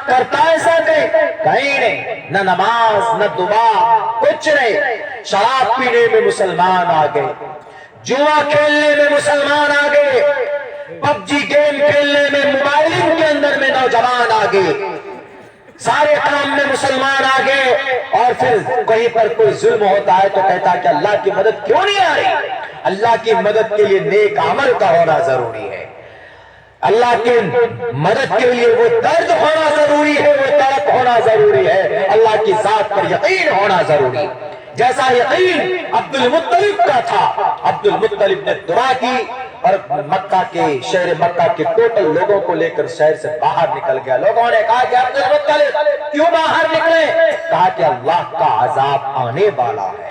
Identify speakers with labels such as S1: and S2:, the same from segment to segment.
S1: کرتا ایسا کہیں نہیں، نہ نماز نہ دعا کچھ نہیں، شراب پینے میں مسلمان آگے، جوا کھیلنے میں مسلمان آگے، پب جی گیم کھیلنے میں، موبائل کے اندر میں نوجوان آگے، سارے کام میں مسلمان آگے، اور پھر کہیں پر کوئی ظلم ہوتا ہے تو کہتا کہ اللہ کی مدد کیوں نہیں آ رہی؟ اللہ کی مدد کے لیے نیک عمل کا ہونا ضروری ہے، اللہ کی مدد کے لیے وہ درد ہونا ضروری ہے، وہ تڑپ ہونا ضروری ہے، اللہ کی ذات پر یقین ہونا ضروری ہے، جیسا یقین عبد المطلب کا تھا۔ عبد المطلب نے دعا کی اور مکہ کے شہر مکہ کے ٹوٹل لوگوں کو لے کر شہر سے باہر نکل گیا۔ لوگوں نے کہا کہ عبد المطلب کیوں باہر نکلے؟ کہا کہ اللہ کا عذاب آنے والا ہے،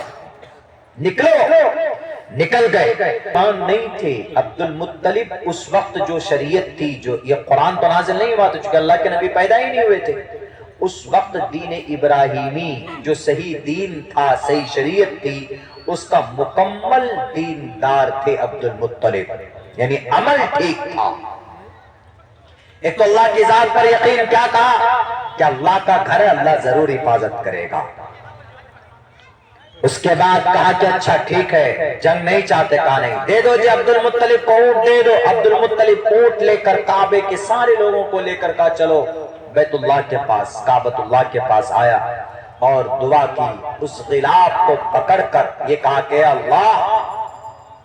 S1: نکلو۔ نکل گئے، قرآن نہیں تھے۔ عبد المطلب اس وقت جو شریعت تھی، جو یہ قرآن تو نازل نہیں ہوا تھا چونکہ اللہ کے نبی پیدا ہی نہیں ہوئے تھے، اس وقت دین ابراہیمی جو صحیح دین تھا، صحیح شریعت تھی، اس کا مکمل دیندار تھے عبد المطلب، یعنی عمل ٹھیک تھا۔ ایک تو اللہ کی ذات پر یقین، کیا کہا کہ اللہ کا گھر ہے، اللہ ضرور حفاظت کرے گا۔ اس کے بعد کہا کہ اچھا ٹھیک ہے، جنگ نہیں چاہتے، کہا نہیں، دے دو جی عبد المطلب کو اونٹ دے دو۔ عبد المطلب اونٹ لے کر کعبے کے سارے لوگوں کو لے کر کہا چلو بیت اللہ کے پاس، کعبۃ اللہ کے پاس آیا اور دعا کی، اس غلاف کو پکڑ کر یہ کہا کہ اللہ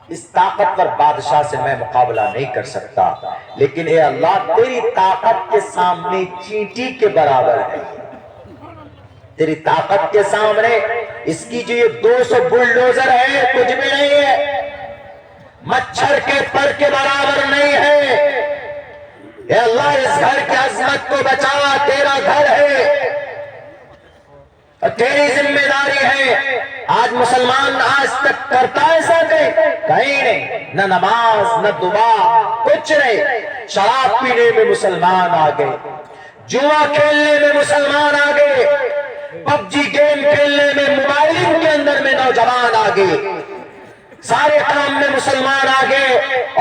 S1: اس طاقتور بادشاہ سے میں مقابلہ نہیں کر سکتا، لیکن اے اللہ تیری طاقت کے سامنے چینٹی کے برابر ہے، تیری طاقت کے سامنے اس کی جو یہ 200 بلڈوزر ہے کچھ بھی نہیں ہے، مچھر کے پر کے برابر نہیں ہے۔ اے اللہ اس گھر کی عظمت کو بچا، تیرا گھر ہے اور تیری ذمہ داری ہے۔ آج مسلمان آج تک کرتا ایسا کہیں نہیں، نہ نماز نہ دعا کچھ نہیں، شراب پینے میں مسلمان آگے، جوا کھیلنے میں مسلمان آگے، پب جی گیم کھیلنے میں، موبائل کے اندر میں نوجوان آگے، سارے کام میں مسلمان آگے،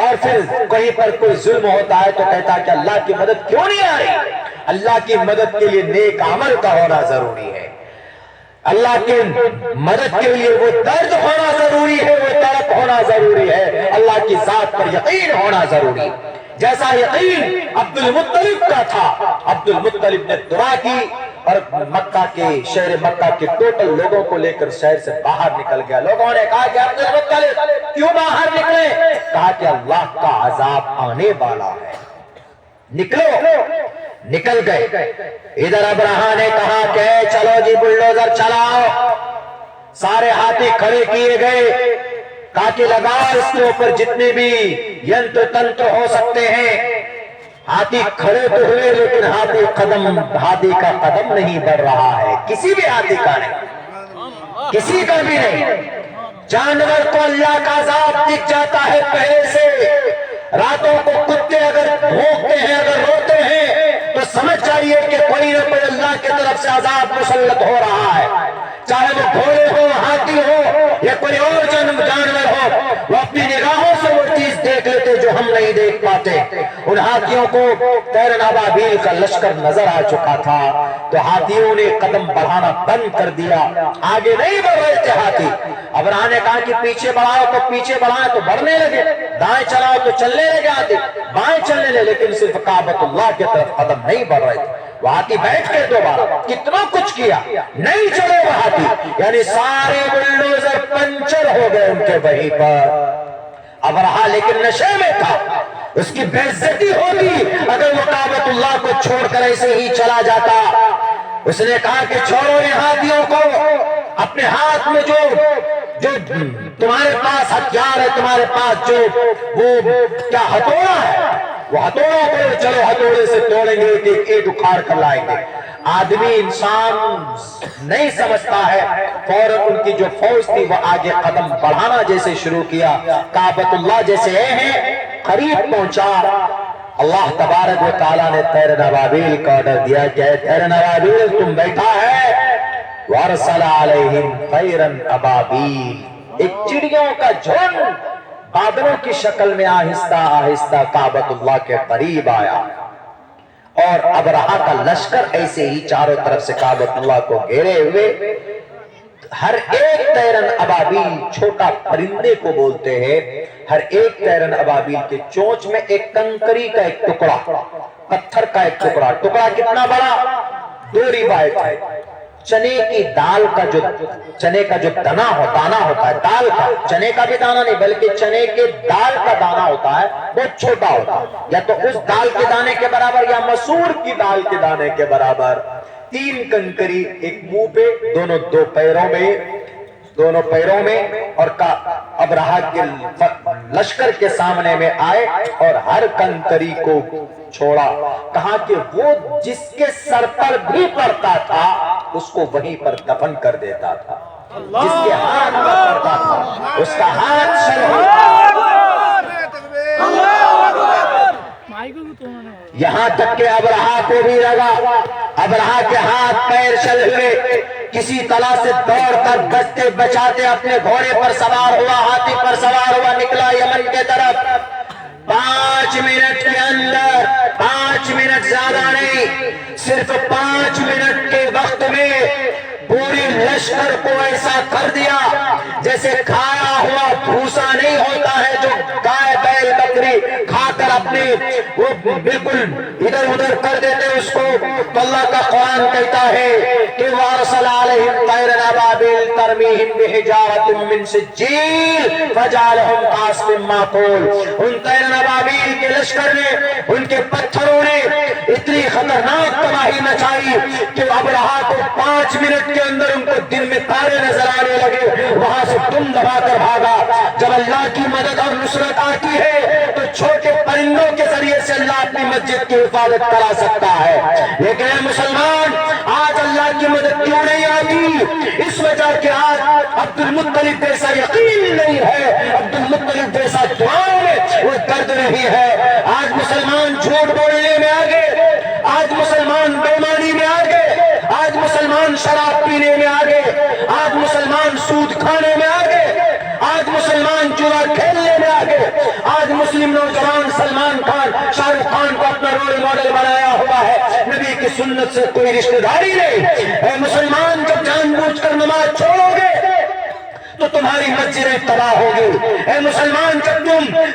S1: اور پھر کہیں پر کوئی ظلم ہوتا ہے تو کہتا کہ اللہ کی مدد کیوں نہیں آ رہی؟ اللہ کی مدد کے لیے نیک عمل کا ہونا ضروری ہے، اللہ کی مدد کے لیے وہ درد ہونا ضروری ہے، وہ تڑپ ہونا ضروری ہے، اللہ کی ذات پر یقین ہونا ضروری ہے، جیسا یقین عبد المطلب کا تھا۔ عبد المطلب نے دعا کی اور مکہ کے شہر مکہ کے ٹوٹل لوگوں کو لے کر شہر سے باہر نکل گیا۔ لوگوں نے کہا کہ عبد المطلب کیوں باہر نکلے؟ کہا کہ اللہ کا عذاب آنے والا ہے، نکلو۔ نکل گئے، ادھر ابرہہ نے کہا کہ چلو جی بلڈوزر چلاؤ، سارے ہاتھی کھڑے کیے گئے، کہا کہ لگاؤ اس کے اوپر جتنے بھی ینتر تنتر ہو سکتے ہیں۔ ہاتھی کھڑے تو ہوئے لیکن ہاتھی کا قدم نہیں بڑھ رہا ہے، کسی بھی ہاتھی کا نہیں، کسی کا بھی نہیں۔ جانور کو اللہ کا عذاب دکھ جاتا ہے پہلے سے، راتوں کو کتے اگر بھونکتے ہیں، اگر روتے ہیں تو سمجھ جائیے کہ کوئی نہ کوئی اللہ کی طرف سے عذاب مسلط ہو رہا ہے، چاہے وہ گھوڑے ہو، ہاتھی ہو یا کوئی اور جانور ہو، وہ اپنی نگاہوں سے وہ چیز دیکھ لیتے جو ہم نہیں دیکھ پاتے۔ ان ہاتھیوں کو طیر ابابیل کا لشکر نظر آ چکا تھا، تو ہاتھیوں نے قدم بڑھانا بند کر دیا، آگے نہیں بڑھ رہے تھے ہاتھی۔ ابرہہ نے کہا کہ پیچھے بڑھاؤ، تو پیچھے بڑھائے تو بڑھنے لگے، دائیں چلاؤ تو چلنے لگے ہاتھی، بائیں چلنے لگے، لیکن صرف کعبۃ اللہ کی طرف قدم نہیں بڑھ رہے تھے۔ وہ ہاتھی بیٹھ کے دوبارہ کتنا کچھ کیا، نہیں چلے وہ ہاتھی، یعنی سارے بلڈوزر پنچر ہو گئے ان کے وہیں پر۔ ابرہہ لیکن نشے میں تھا، اس کی بے عزتی ہوگی اگر وہ کعبۃ اللہ کو چھوڑ کر ایسے ہی چلا جاتا۔ اس نے کہا کہ چھوڑو ان ہاتھیوں کو، اپنے ہاتھ میں جو تمہارے پاس ہتھیار ہے، تمہارے پاس جو وہ کیا ہتھوڑا ہے، وہ ہتھوڑا کو چلو ہتھوڑے سے توڑیں گے، ایک اینٹ اکھاڑ کر لائیں گے۔ آدمی انسان نہیں سمجھتا ہے، فوراً ان کی جو فوج تھی وہ آگے قدم بڑھانا جیسے شروع کیا، کعبۃ اللہ جیسے قریب پہنچا، اللہ تبارک و تعالیٰ نے طیر ابابیل کا آرڈر دیا کہ طیر ابابیل تم بیٹھا ہے، وَأَرْسَلَ عَلَيْهِمْ طَيْرًا أَبَابِيلَ، ایک چڑیوں کا جھنڈ بادلوں کی شکل میں آہستہ آہستہ کعبۃ اللہ کے قریب آیا۔ اور ابرہا کا لشکر ایسے ہی چاروں طرف سے کعبۃ اللہ کو گھیرے ہوئے. ہر ایک طیرن ابابیل چھوٹا پرندے کو بولتے ہیں. ہر ایک طیرن ابابیل کے چونچ میں ایک کنکری کا ایک ٹکڑا، پتھر کا ایک ٹکڑا. ٹکڑا کتنا بڑا؟ 2 ریبائٹ ہے. چنے کی دال کا چنے کا جو دانا ہوتا ہے، دال کا، چنے کا بھی دانا نہیں بلکہ چنے کے دال کا دانا ہوتا ہے، بہت چھوٹا ہوتا ہے، یا تو اس دال کے دانے کے برابر یا مسور کی دال کے دانے کے برابر. 3 کنکری، ایک منہ پہ، دونوں پیروں میں اور ابرہا کے لشکر کے سامنے میں آئے اور ہر کنکری کو چھوڑا. کہا کہ وہ جس کے سر پر بھی پڑتا تھا اس کو وہیں پر دفن کر دیتا تھا. جس کے ہاتھ پر پڑتا تھا اس کا ہاتھ شل ہوتا. یہاں تک کہ ابرہا کو بھی لگا، ابرہا کے ہاتھ پیر شل ہوئے. کسی طرح سے دوڑ کر بچتے بچاتے اپنے گھوڑے پر سوار ہوا، ہاتھی پر سوار ہوا، نکلا یمن کے طرف. 5 منٹ کے اندر، 5 منٹ زیادہ نہیں، صرف 5 منٹ کے وقت میں پوری لشکر کو ایسا کر دیا جیسے کھایا ہوا بھوسا نہیں ہوتا ہے جو گائے بیل بکری کھا کر اپنے وہ بالکل ادھر ادھر کر دیتے اس کو. تو اللہ کا قرآن کہتا ہے کہ وَأَرْسَلَ عَلَيْهِمْ طَيْرًا أَبَابِيلَ تَرْمِيهِمْ بِحِجَارَةٍ مِّن سِجِّيلٍ فَجَعَلَهُمْ كَعَصْفٍ مَّأْكُولٍ. ان طیرن ابابیل کے لشکر نے، ان کے پتھروں نے اتنی خطرناک تباہی مچائی کہ ابرہا کو 5 منٹ کے اندر ان کو دن میں تارے نظر آنے لگے، وہاں سے دم دبا کر بھاگا. جب اللہ کی مدد اور نصرت آتی ہے تو چھوٹے پرندوں کے ذریعے سے اللہ اپنی مسجد کی حفاظت کرا سکتا ہے. لیکن اے مسلمان، آج اللہ کی مدد کیوں نہیں آتی؟ اس وجہ کہ آج عبد المطلب جیسا یقین نہیں ہے، عبد المطلب جیسا دعاؤں میں وہ درد نہیں ہے. آج مسلمان جھوٹ بولنے میں آگے، آج مسلمان بےمانی میں آگے، آج مسلمان شراب پینے میں آگے، آج مسلمان سود کھانے میں آگے، آج مسلمان جوا کھیلنے میں آگے. آج مسلم نوجوان سلمان خان، شاہ رخ خان کو اپنا رول ماڈل بنایا ہوا ہے. نبی کی سنت سے کوئی رشتہ داری نہیں. اے مسلمان، جب جان بوجھ کر نماز چھوڑو گے تو تمہاری مسجدیں تباہ ہوگی. اے مسلمان،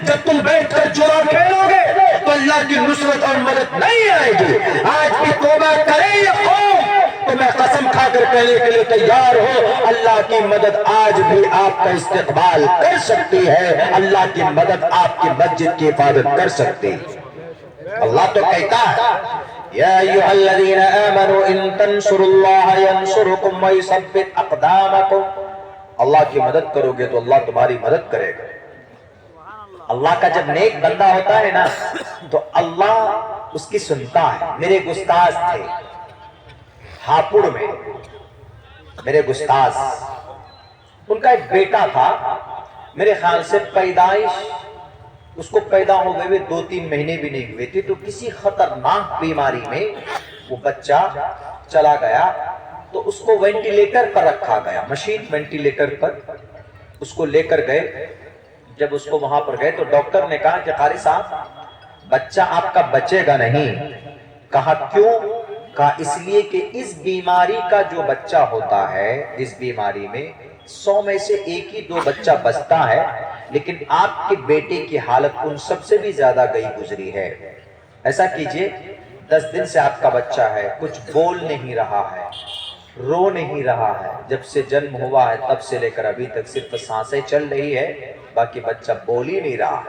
S1: جب تم بیٹھ کر جوا کھیلو گے تو اللہ کی نصرت اور مدد نہیں آئے گی. آج بھی توبہ کرے یہ قوم تو میں قسم کھا کر کہنے کے لیے تیار ہوں، اللہ کی مدد آج بھی آپ کا استقبال کر سکتی ہے. اللہ کی مدد آپ کی مسجد کی حفاظت کر سکتی ہے. اللہ تو کہتا ہے یا ایھا الذین آمنوا ان تنصروا اللہ ینصرکم ویثبت اقدامکم. اللہ کی مدد کرو گے تو اللہ تمہاری مدد کرے گا. اللہ کا جب نیک بندہ ہوتا ہے نا تو اللہ اس کی سنتا ہے. میرے ایک استاذ تھے ہاپوڑ میں، میرے ایک استاذ، ان کا ایک بیٹا تھا، میرے خیال سے پیدائش اس کو پیدا ہو گئے 2-3 مہینے بھی نہیں ہوئے تھے تو کسی خطرناک بیماری میں وہ بچہ چلا گیا. تو اس کو وینٹیلیٹر پر رکھا گیا، مشین وینٹیلیٹر پر اس کو لے کر گئے. جب اس کو وہاں پر گئے تو ڈاکٹر نے کہا کہ قاری صاحب بچہ آپ کا بچے گا نہیں. کہا کیوں؟ کہا اس لیے کہ اس بیماری کا جو بچہ ہوتا ہے، اس بیماری میں 100 میں سے 1 ہی 2 بچہ بچتا ہے، لیکن آپ کے بیٹے کی حالت ان سب سے بھی زیادہ گئی گزری ہے. ایسا کیجئے 10 دن سے آپ کا بچہ ہے، کچھ بول نہیں رہا ہے، رو نہیں رہا ہے، جب سے جنم ہوا ہے تب سے لے کر ابھی تک صرف سانسیں چل رہی ہے، باقی بچہ بول ہی نہیں رہا.